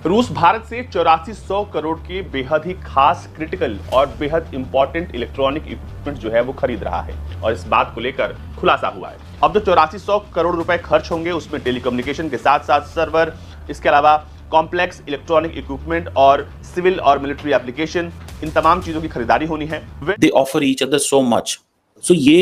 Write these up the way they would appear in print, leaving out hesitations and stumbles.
रूस भारत से 8400 करोड़ के बेहद ही खास क्रिटिकल और बेहद इंपॉर्टेंट इलेक्ट्रॉनिक इक्विपमेंट जो है वो खरीद रहा है और इस बात को लेकर खुलासा हुआ है। अब जो 8400 करोड़ रुपए खर्च होंगे उसमें टेलीकम्युनिकेशन के साथ साथ सर्वर, इसके अलावा कॉम्प्लेक्स इलेक्ट्रॉनिक इक्विपमेंट और सिविल और मिलिट्री एप्लीकेशन, इन तमाम चीजों की खरीदारी होनी है। They offer each other so much. सो ये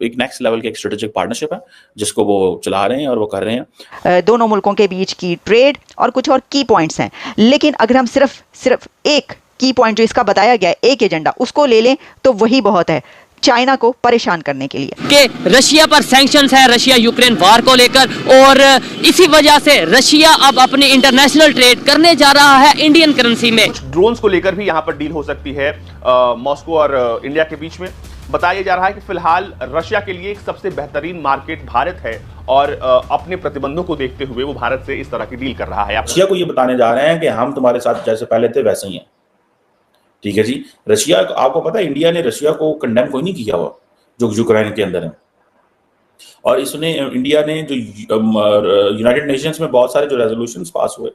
एक नेक्स्ट लेवल के एक स्ट्रेटेजिक पार्टनरशिप है जिसको वो चला रहे हैं और वो कर रहे हैं। दोनों मुल्कों के बीच की ट्रेड और कुछ और की पॉइंट्स हैं, लेकिन अगर हम सिर्फ एक की पॉइंट जो इसका बताया गया है, एक एजेंडा, उसको ले लें तो वही बहुत है चाइना को परेशान करने के लिए कि रशिया पर सैंक्शंस है रशिया यूक्रेन वार को लेकर, और इसी वजह से रशिया अब अपनी इंटरनेशनल ट्रेड करने जा रहा है इंडियन करेंसी में। कुछ ड्रोन्स को लेकर भी यहाँ पर डील हो सकती है मॉस्को और इंडिया के बीच में। बताया जा रहा है कि फिलहाल रशिया के लिए एक सबसे बेहतरीन मार्केट भारत है और अपने प्रतिबंधों को देखते हुए वो भारत से इस तरह की डील कर रहा है। रशिया को ये बताने जा रहे हैं कि हम तुम्हारे साथ जैसे पहले थे वैसे ही हैं, ठीक है जी। रशिया, आपको पता है इंडिया ने रशिया को कंडेम कोई नहीं किया हुआ जो यूक्रेन के अंदर है, और इसने इंडिया ने जो यूनाइटेड नेशंस में बहुत सारे जो रेजोल्यूशंस पास हुए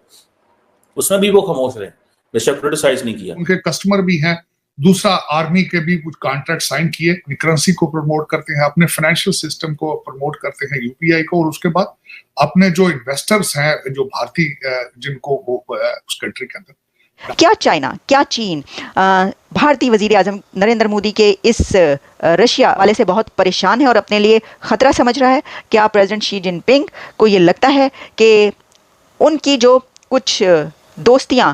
उसमें भी वो खामोश रहे, रशिया को क्रिटिसाइज नहीं किया। उनके कस्टमर भी हैं, दूसरा आर्मी के भी कुछ कॉन्ट्रैक्ट साइन किए, करेंसी को प्रमोट करते हैं, अपने फाइनेंशियल सिस्टम को प्रमोट करते हैं यूपीआई को, और उसके बाद अपने जो इन्वेस्टर्स हैं जो भारतीय जिनको वो उस कंट्री के अंदर। क्या चाइना, क्या चीन भारतीय वजीर आजम नरेंद्र मोदी के इस रशिया वाले से बहुत परेशान है और अपने लिए खतरा समझ रहा है? क्या प्रेसिडेंट शी जिनपिंग को ये लगता है कि उनकी जो कुछ दोस्तियां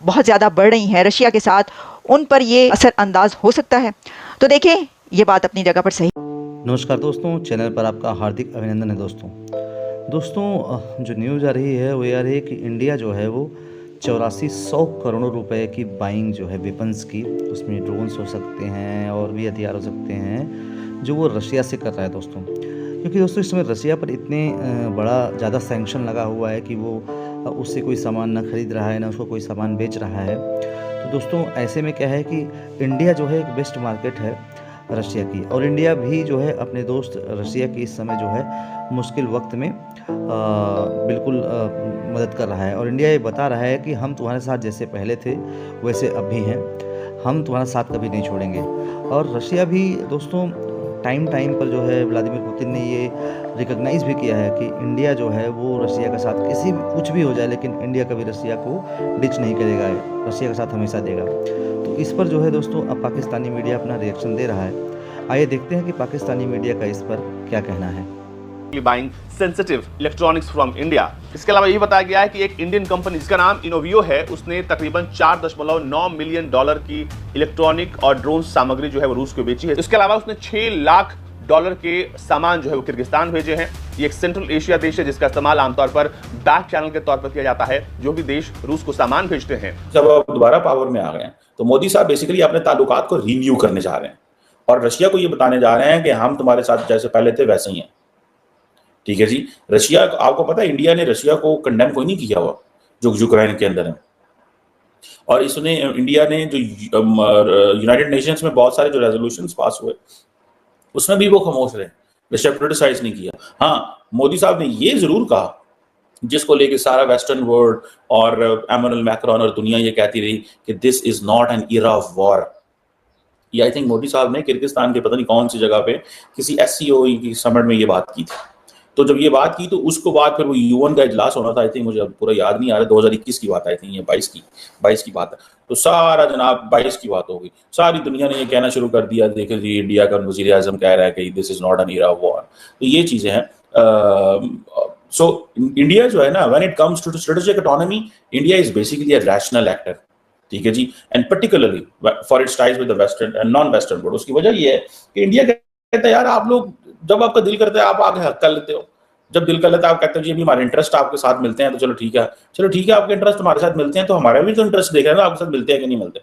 बहुत ज़्यादा बढ़ रही हैं रशिया के साथ, उन पर ये असर अंदाज हो सकता है? तो देखें, ये बात अपनी जगह पर सही। नमस्कार दोस्तों, चैनल पर आपका हार्दिक अभिनंदन है। दोस्तों जो न्यूज़ आ रही है वो ये आ रही है कि इंडिया जो है वो 8400 करोड़ रुपए की बाइंग जो है वेपन्स की, उसमें ड्रोन्स हो सकते हैं और भी हथियार हो सकते हैं, जो वो रशिया से कर रहा है दोस्तों। क्योंकि दोस्तों इस समय रशिया पर इतने बड़ा ज़्यादा सैंक्शन लगा हुआ है कि वो उससे कोई सामान ना खरीद रहा है ना उसको कोई सामान बेच रहा है। तो दोस्तों ऐसे में क्या है कि इंडिया जो है एक बेस्ट मार्केट है रशिया की, और इंडिया भी जो है अपने दोस्त रशिया की इस समय जो है मुश्किल वक्त में बिल्कुल मदद कर रहा है। और इंडिया ये बता रहा है कि हम तुम्हारे साथ जैसे पहले थे वैसे अब भी हैं, हम तुम्हारा साथ कभी नहीं छोड़ेंगे। और रशिया भी दोस्तों टाइम पर जो है व्लादिमीर पुतिन ने ये रिकॉग्नाइज़ भी किया है कि इंडिया जो है वो रशिया के साथ किसी भी कुछ भी हो जाए, लेकिन इंडिया कभी रशिया को डिच नहीं करेगा, रशिया का साथ हमेशा देगा। तो इस पर जो है दोस्तों अब पाकिस्तानी मीडिया अपना रिएक्शन दे रहा है। आइए देखते हैं कि पाकिस्तानी मीडिया का इस पर क्या कहना है। Buying sensitive electronics from India. इसके अलावा ये बताया गया है कि एक इंडियन कंपनी जिसका नाम इनोवियो है, उसने तकरीबन $4.9 मिलियन की इलेक्ट्रॉनिक और ड्रोन सामग्री जो है वो रूस को बेची है। इसके अलावा उसने $6 लाख के सामान जो है वो किर्गिस्तान भेजे हैं। ये एक सेंट्रल एशिया देश है जिसका इस्तेमाल आमतौर पर बैक चैनल के तौर पर किया जाता है। जो भी देश रूस को सामान भेजते हैं, जब अब दोबारा पावर में आ गए हैं तो मोदी साहब बेसिकली अपने ताल्लुकात को रिन्यू करने जा रहे हैं और रशिया को ये बताने जा रहे हैं कि हम तुम्हारे साथ जैसे पहले थे वैसे ही हैं, ठीक है जी। रशिया, आपको पता है इंडिया ने रशिया को कंडेम कोई नहीं किया हुआ जो यूक्रेन के अंदर है, और इसने इंडिया ने जो यूनाइटेड नेशंस में बहुत सारे जो रेजोल्यूशंस पास हुए उसमें भी वो खामोश रहे, रशिया को क्रिटिसाइज नहीं किया। हाँ, मोदी साहब ने ये जरूर कहा, जिसको लेके सारा वेस्टर्न वर्ल्ड और एमैनुअल मैक्रोन और दुनिया ये कहती रही कि this is not N era of war. ये आई थिंक मोदी साहब ने किर्गिस्तान के पता नहीं कौन सी जगह पे किसी SCO की समिट में ये बात की थी। तो जब ये बात की तो उसको बाद फिर वो UN का इजलास होना था, आई थिंक मुझे अब पूरा याद नहीं आ रहा, 2021 की बात आई थी, ये 22 की बात है। तो सारा जनाब 22 की बात हो गई, सारी दुनिया ने ये कहना शुरू कर दिया, देखिए जी इंडिया का वजीर आजम कह रहा है कि this is not an era of war. तो ये चीजें हैं। सो इंडिया जो है ना, when it comes to strategic autonomy, India is basically a rational actor, ठीक है जी, and particularly for its ties with the western and non western world. उसकी वजह ये है कि इंडिया कहता है यार आप लोग जब आपका दिल करता है आप आगे हक कर लेते हो, जब दिल कर लेता है आप कहते हो जी अभी हमारे इंटरेस्ट आपके साथ मिलते हैं तो चलो ठीक है आपके इंटरेस्ट हमारे साथ मिलते हैं तो हमारा भी तो इंटरेस्ट देख रहे हैं ना आपके साथ मिलते हैं कि नहीं मिलते।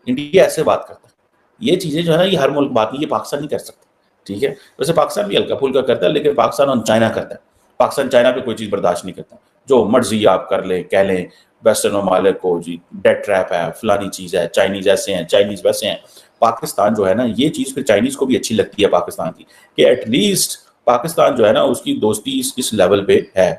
इंडिया ऐसे बात करता है। ये चीजें जो है ना, ये हर मुल्क बात नहीं, ये पाकिस्तान नहीं कर सकता, ठीक है। वैसे पाकिस्तान भी हल्का फुल्का करता है, लेकिन पाकिस्तान और चाइना करता है। पाकिस्तान चाइना पे कोई चीज बर्दाश्त नहीं करता, जो मर्जी आप कर लें, कह लें वेस्टर्न ममालिक को जी डेट ट्रैप है, फलानी चीज है, चाइनीज ऐसे हैं, चाइनीज वैसे हैं। पाकिस्तान जो है ना, ये चीज फिर चाइनीज को भी अच्छी लगती है पाकिस्तान की, कि एटलीस्ट पाकिस्तान जो है ना उसकी दोस्ती इस लेवल पे है,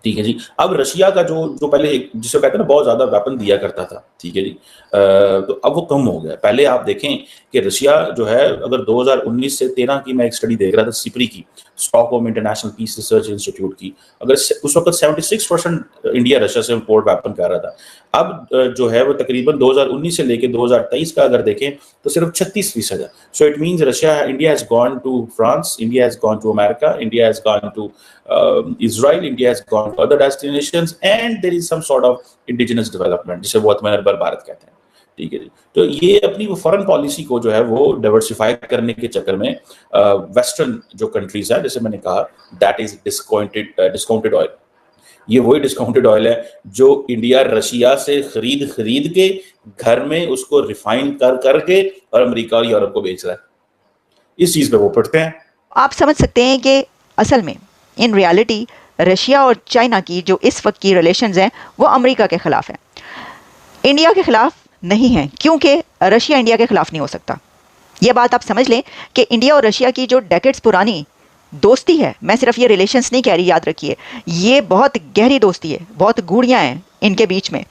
ठीक है जी। अब रशिया का जो जो पहले जिसे कहते हैं ना बहुत ज्यादा वेपन दिया करता था, ठीक है जी, तो अब वो कम हो गया। पहले आप देखें कि रशिया जो है, अगर 2019 से 13 की मैं एक स्टडी देख रहा था सिपरी की, Stockholm International Peace Research Institute की, अगर उस वक्त 76% इंडिया रशिया से इंपोर्ट वेपन कर रहा था। अब जो है वो तकरीबन 2019 से लेके 2023 का अगर देखें तो सिर्फ 36% है। So it means Russia, India has gone to France, India has gone to America, India has gone to Israel, India has gone to other destinations, and there is some sort of indigenous development, जिसे वो आत्मनिर्भर भारत कहते हैं, ठीक है जी। तो ये अपनी वो फॉरेन पॉलिसी को जो है वो डाइवर्सिफाई करने के चक्कर में वेस्टर्न जो कंट्रीज है, जैसे मैंने कहा, दैट इज डिस्काउंटेड ऑयल। ये वही डिस्काउंटेड ऑयल है जो इंडिया रशिया से खरीद के घर में उसको रिफाइन करके और अमेरिका और यूरोप को बेच रहा है। इस चीज पे वो पड़ते हैं। आप समझ सकते हैं कि असल में इन रियलिटी रशिया और चाइना की जो इस वक्त की रिलेशंस हैं वो अमेरिका के खिलाफ हैं, इंडिया के खिलाफ नहीं हैं, क्योंकि रशिया इंडिया के खिलाफ नहीं हो सकता। ये बात आप समझ लें कि इंडिया और रशिया की जो डेकेड्स पुरानी दोस्ती है, मैं सिर्फ ये रिलेशंस नहीं कह रही, याद रखिए, ये बहुत गहरी दोस्ती है, बहुत गूढ़ियाँ हैं इनके बीच में,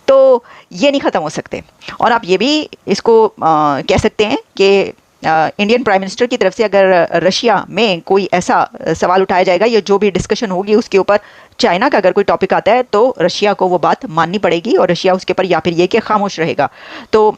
तो ये नहीं ख़त्म हो सकते। और आप ये भी इसको कह सकते हैं कि इंडियन प्राइम मिनिस्टर की तरफ से अगर रशिया में कोई ऐसा सवाल उठाया जाएगा, ये जो भी डिस्कशन होगी उसके ऊपर चाइना का अगर कोई टॉपिक आता है, तो रशिया को वो बात माननी पड़ेगी और रशिया उसके ऊपर या फिर ये कि खामोश रहेगा। तो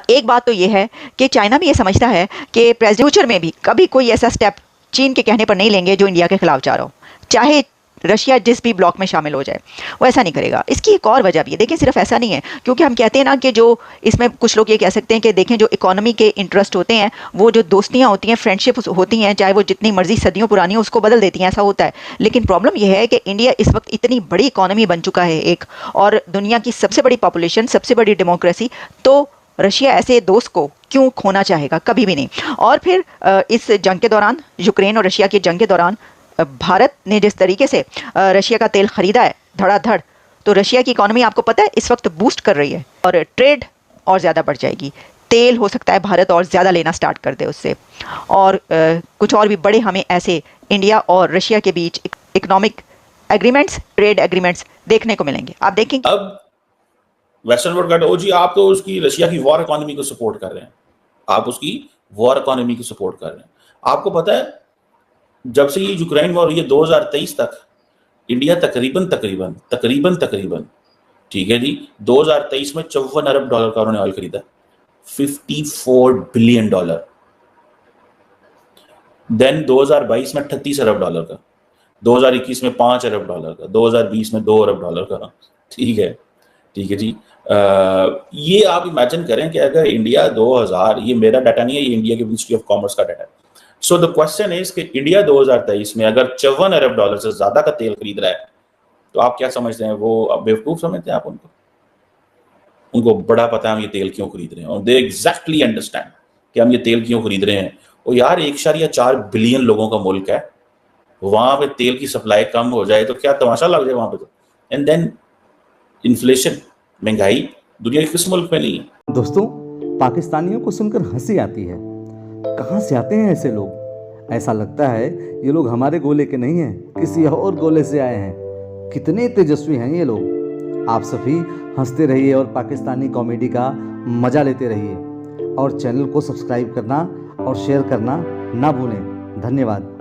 एक बात तो ये है कि चाइना भी ये समझता है कि फ्यूचर में भी कभी कोई ऐसा स्टेप चीन के कहने पर नहीं लेंगे जो इंडिया के खिलाफ जा रहा हो, चाहे रशिया जिस भी ब्लॉक में शामिल हो जाए, वो ऐसा नहीं करेगा। इसकी एक और वजह भी है, देखिए सिर्फ ऐसा नहीं है, क्योंकि हम कहते हैं ना कि जो इसमें कुछ लोग ये कह सकते हैं कि देखें जो इकोनॉमी के इंटरेस्ट होते हैं, वो जो दोस्तियां होती हैं, फ्रेंडशिप होती हैं, चाहे वो जितनी मर्जी सदियों पुरानी हो, उसको बदल देती हैं, ऐसा होता है। लेकिन प्रॉब्लम यह है कि इंडिया इस वक्त इतनी बड़ी इकोनॉमी बन चुका है एक, और दुनिया की सबसे बड़ी पॉपुलेशन, सबसे बड़ी डेमोक्रेसी, तो रशिया ऐसे दोस्त को क्यों खोना चाहेगा, कभी भी नहीं। और फिर इस जंग के दौरान, यूक्रेन और रशिया की जंग के दौरान, भारत ने जिस तरीके से रशिया का तेल खरीदा है धड़ाधड़, तो रशिया की इकोनॉमी आपको पता है इस वक्त बूस्ट कर रही है और ट्रेड और ज़्यादा बढ़ जाएगी। तेल हो सकता है भारत और ज़्यादा लेना स्टार्ट कर दे उससे, और कुछ और भी बड़े हमें ऐसे इंडिया और रशिया के बीच इकोनॉमिक एग्रीमेंट्स, ट्रेड एग्रीमेंट्स देखने को मिलेंगे। आप देखेंगे अब वेस्टर्न वर्ल्ड का जी, आप तो उसकी रशिया की वॉर इकोनॉमी को सपोर्ट कर रहे हैं, आप उसकी वॉर इकोनॉमी को सपोर्ट कर रहे हैं। आपको पता है जब से ये यूक्रेन वॉर, ये 2023 तक इंडिया तकरीबन ठीक है जी, 2023 में $54 अरब का उन्होंने ऑयल खरीदा, $54 बिलियन। देन 2022 में $38 अरब का, 2021 में $5 अरब का, 2020 में $2 अरब का, ठीक है जी। ये आप इमेजिन करें कि अगर इंडिया 2000, ये मेरा डाटा नहीं है, ये इंडिया के मिनिस्ट्री ऑफ कॉमर्स का डाटा है। सो द क्वेश्चन इज कि इंडिया 2023 में अगर $54 अरब से ज्यादा का तेल खरीद रहा है, तो आप क्या समझते हैं, वो अब बेवकूफ समझते हैं आप उनको बड़ा पता है हम ये तेल क्यों खरीद रहे हैं, और दे एग्जैक्टली अंडरस्टैंड कि हम ये तेल क्यों खरीद रहे हैं। और यार 1.4 बिलियन लोगों का मुल्क है, वहां पे तेल की सप्लाई कम हो जाए तो क्या तमाशा लग जाए वहां पे। तो एंड देन इन्फ्लेशन, महंगाई दुनिया के किस मुल्क में नहीं है। दोस्तों, पाकिस्तानियों को सुनकर हंसी आती है, कहाँ से आते हैं ऐसे लोग। ऐसा लगता है ये लोग हमारे गोले के नहीं हैं, किसी और गोले से आए हैं। कितने तेजस्वी हैं ये लोग। आप सभी हंसते रहिए और पाकिस्तानी कॉमेडी का मज़ा लेते रहिए, और चैनल को सब्सक्राइब करना और शेयर करना ना भूलें। धन्यवाद।